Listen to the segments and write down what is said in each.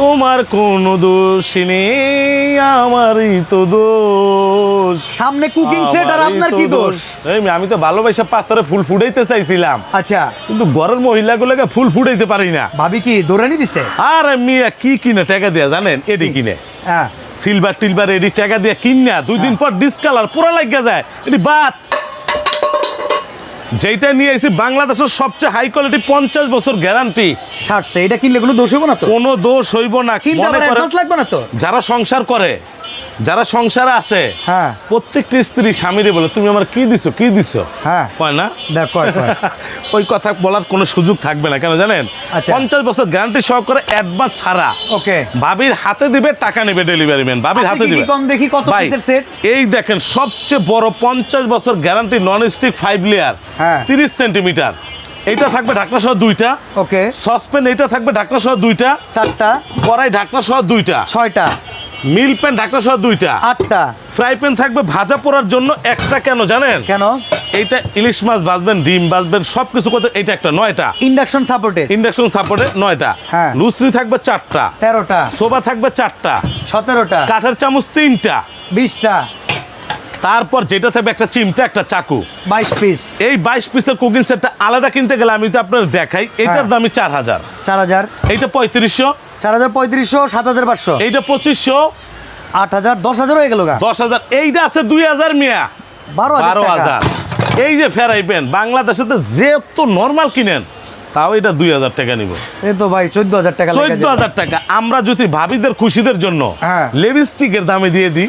তোমার কোনো দোষ নেই, আমারই তো দোষ। সামনে কুকিং সেট আর আপনার কি দোষ? আমি তো ভালোবাসা পাথরে ফুল ফুটাইতে চাইছিলাম, আচ্ছা, কিন্তু ঘরের মহিলাগুলোকে ফুল ফুটাইতে পারি না। ভাবি কি দৌড়ানি দিছে? আর মিয়া কি কিনে টাকা দিয়া জানেন? এডি কিনে হ্যাঁ, সিলভার টিলভার এডি টাকা দিয়ে কিনা 2 দিন পর ডিসকালার পুরা লাগিয়া যায়। এডি বাদ যেটা নিয়ে এসে বাংলাদেশের সবচেয়ে হাই কোয়ালিটি 50 বছর গ্যারান্টি শার্টসে এটা কিনলে কোনো দোষ হইব না তো? কোনো দোষ হইব না। কিনতে আবার অ্যাডভান্স লাগবে না তো? যারা সংসার করে, যারা সংসারে আছে, হ্যাঁ, প্রত্যেকটি স্ত্রী স্বামীরে বলে তুমি আমার কি দিছো, কি দিছো, হ্যাঁ, কয় না? দেখ কয় ওই কথা বলার কোনো সুযোগ থাকবে না। কেন জানেন? আচ্ছা। 50 বছর গ্যারান্টি সহকারে অ্যাডভান্স ছাড়া ওকে, ভাবির হাতে দিবে, টাকা নেবে ডেলিভারি ম্যান, ভাবির হাতে দিবে। কম দেখি কত ভাই, পিসের সেট? এই দেখেন সবচেয়ে বড় 50 বছর গ্যারান্টি নন স্টিক 5 লেয়ার, হ্যাঁ, 30 সেন্টিমিটার। এইটা থাকবে ঢাকনা সহ 2টা। ওকে, সসপ্যান এইটা থাকবে ঢাকনা সহ 2টা, 4টা, কড়াই ঢাকনা সহ 2টা, 6টা, মিল প্যান ঢাকনা সহ 2টা, 8টা। ফ্রাই প্যান থাকবে ভাজা পোড়ার জন্য একটা। কেন জানেন? কেন? এইটা ইলিশ মাছ ভাজবেন, ডিম ভাজবেন, সবকিছু করতে এইটা একটা। 9টা ইন্ডাকশন সাপোর্টেড, ইন্ডাকশন সাপোর্টে 9টা। হ্যাঁ, লুচি থাকবে 4টা, 13টা, সোবা থাকবে 4টা, 17টা, কাঠের চামচ 3টা, 20টা, তারপর যেটা থাকবে একটা চিমটা, একটা চাকু। 22 পিস। এই 22 পিসের কুকিং সেটটা আলাদা কিনতে গেলে আমি তো আপনার দেখাই, এটার দামই 4000, 4000, এইটা 3500, 4500, 7500, এইটা 2500, 8000, 10000 হয়ে গেল গা। 10000, এইটা আছে 2000 মিয়া, 12000 এই যে ফেরাইবেন বাংলাদেশে তো যেহেতু নরমাল কিনেন, তাও এটা 2000 টাকা নিব। এই তো ভাই 14000 টাকা লেগে যায়। 14000 টাকা। আমরা যদি ভাবিদের খুশিদের জন্য হ্যাঁ, লিপস্টিকের দামে দিয়ে দিই,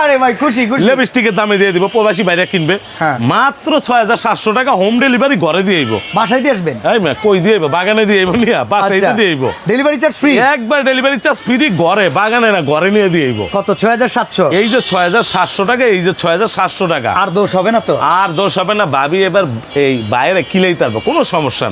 আরে ভাই খুশি খুশি, লিপস্টিকের দামে দিয়ে দিব, প্রবাসী বাইরে কিনবে হ্যাঁ, মাত্র 6700 টাকা, হোম ডেলিভারি ঘরে দিয়ে আইবো। বাসায় দিয়ে আসবেন? এই মা কই দিয়ে আইবো? বাগানে দিয়ে আইবো, নিয়া বাসায় দিয়ে আইবো। Delivery charge free? একবার ডেলিভারি চার্জ ফ্রি, ঘরে, বাগানে না, ঘরে নিয়ে দিয়ে আইবো। কত? 6700। এই যে 6700 টাকা, এই যে 6700 টাকা। আর দোষ হবে না তো? আর দোষ হবে না। ভাবি এবার এই বাইরে কিলেই তারবো, কোনো সমস্যা নেই।